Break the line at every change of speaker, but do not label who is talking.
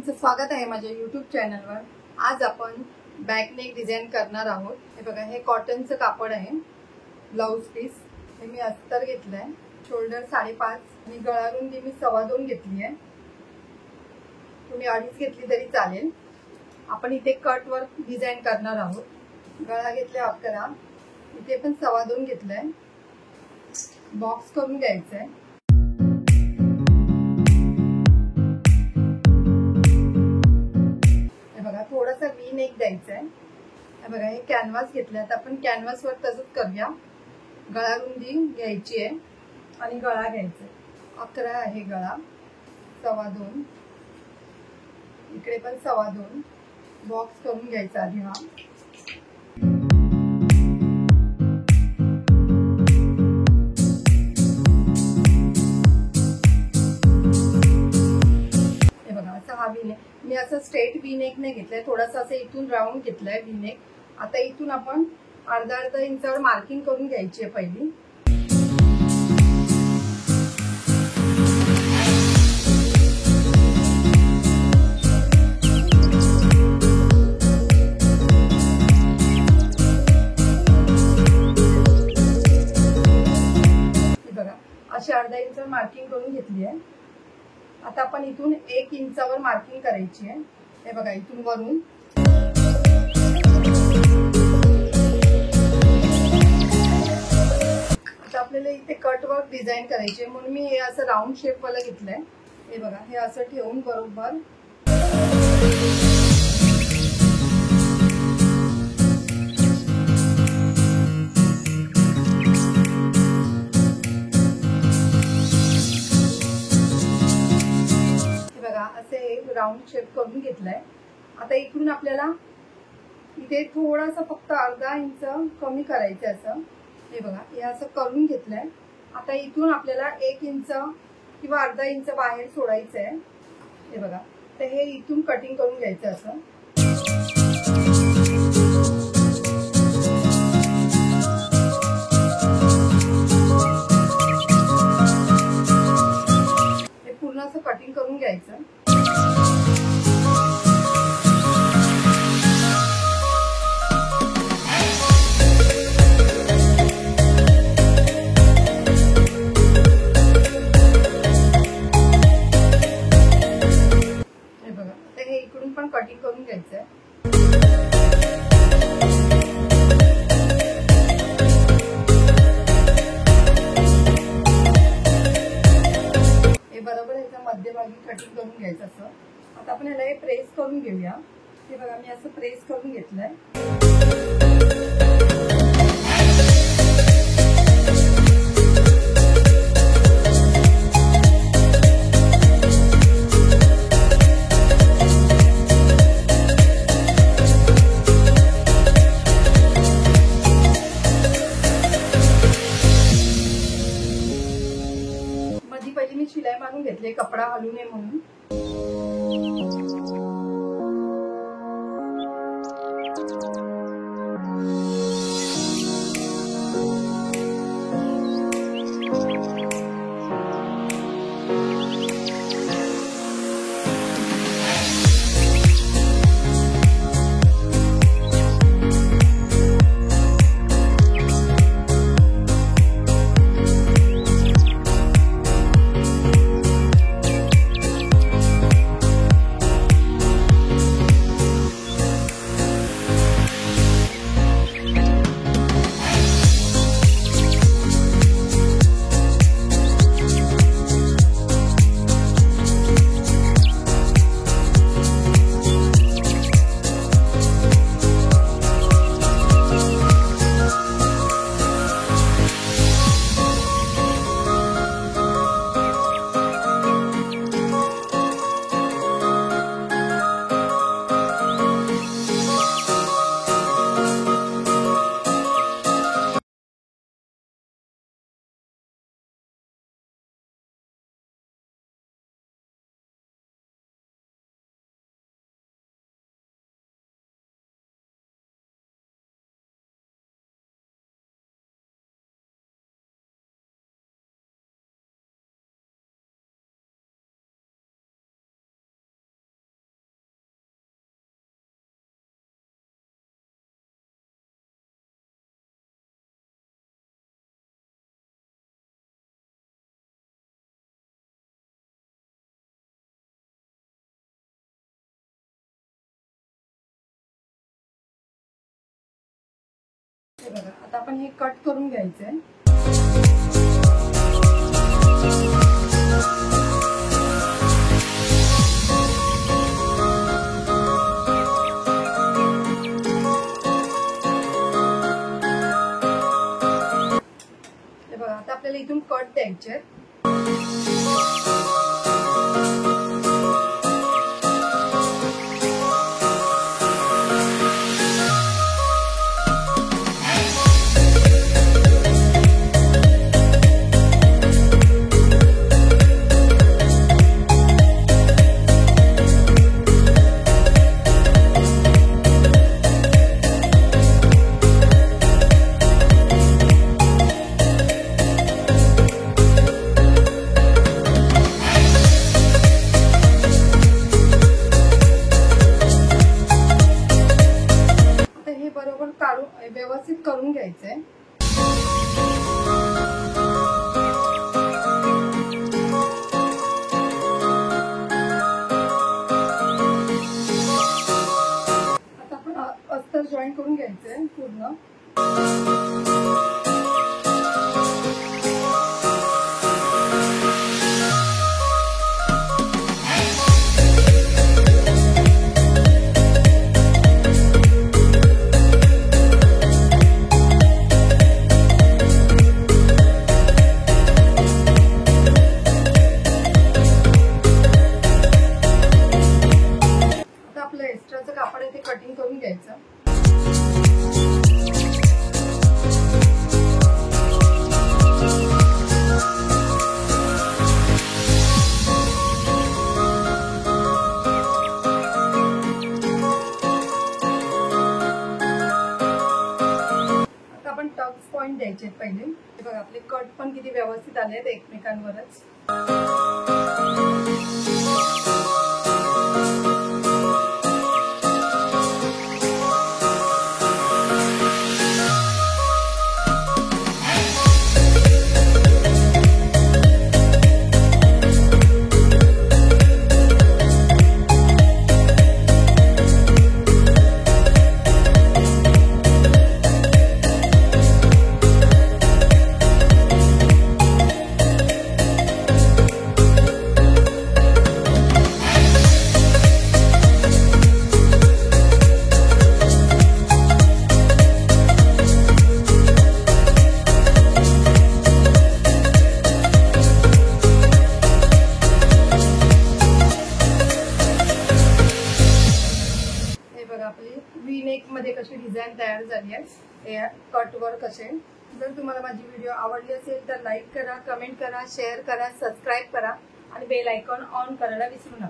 तुमचं स्वागत आहे माझ्या YouTube चॅनलवर। आज आपण बॅक नेक डिझाइन करणार आहोत। हे बघा, हे कॉटनचं कापड आहे। ब्लाउज पीस हे मी अस्तर घेतलंय, शोल्डर 5.5 आणि गळा रुंदी मी 2.25 घेतली आहे। तुम्ही 2.5 घेतली तरी चालेल। आपण इथे कट वर्क डिझाइन करणार आहोत। गळा घेतला 11, इथे पण 2.25 घेतलाय। बॉक्स करून घ्यायचा आहे। थोडासा वी नेक द्यायचा आहे। हे बघा, हे कॅनव्हास घेतलाय, तर आपण कॅनव्हास वर तसंच करूया। गळा रुंदी घ्यायची आहे आणि गळा घ्यायचा आहे। 11 आहे गळा, 2.25 इकडे पण 2.25। बॉक्स करून घ्यायचा आधी हा। वी नेक मी असं स्ट्रेट वी नेक नाही घेतलंय, थोडासा असं इथून राऊंड घेतलाय वी नेक। आता इथून आपण अर्धा इंचावर मार्किंग करून घ्यायची आहे पहिली। बघा, अशी अर्धा इंचावर मार्किंग करून घेतली आहे। आता आपण इथून 1 इंचावर मार्किंग करायची आहे। हे बघा, इथून वरून आता आपल्याला इथे कट वर्क डिझाइन करायची आहे, म्हणून मी हे असं राऊंड शेप वाला घेतलंय। हे बघा, हे असं ठेवून बरोबर असे राऊंड शेप करून घेतलाय। आता इथून आपल्याला इथे थोडासा फक्त अर्धा इंच कमी करायचं असं। हे बघा, हे असं करून घेतलंय। आता इथून आपल्याला 1 इंच किंवा अर्धा इंच बाहेर सोडायचं आहे। हे बघा, तर हे इथून कटिंग करून घ्यायचं असं। हे पूर्ण असं कटिंग करून घ्यायचं। इकडून पण कटिंग करून घ्यायचंय। हे बरोबर ह्याच्या मध्यभागी कटिंग करून घ्यायचं असं। आता आपण ह्याला प्रेस करून घेऊया। हे बघा, मी असं प्रेस करून घेतलंय। पहिली मी शिलाई मारून घेतली, कपडा हलू नये म्हणून। हे बघा, आता आपण हे कट करून घ्यायचंय. हे बघा, आता आपल्याला इथून कट द्यायचे. बरोबर काढून व्यवस्थित करून घ्यायचंय. आता आपण अस्तर जॉईन करून घ्यायचंय पूर्ण. आपलं एक्स्ट्राचं कापड आहे ते कटिंग करून घ्यायचं. आता आपण टक्स पॉइंट द्यायचे पहिले. हे बघा, आपले कट पण किती व्यवस्थित आले आहेत एकमेकांवरच. आपली व्ही नेक मध्ये कशी डिझाईन तयार झाली आहे कट वर कसे. जर तुम्हाला माझी व्हिडिओ आवडली असेल तर लाईक करा, कमेंट करा, शेअर करा, सबस्क्राईब करा आणि बेल आयकॉन ऑन करायला विसरू नका.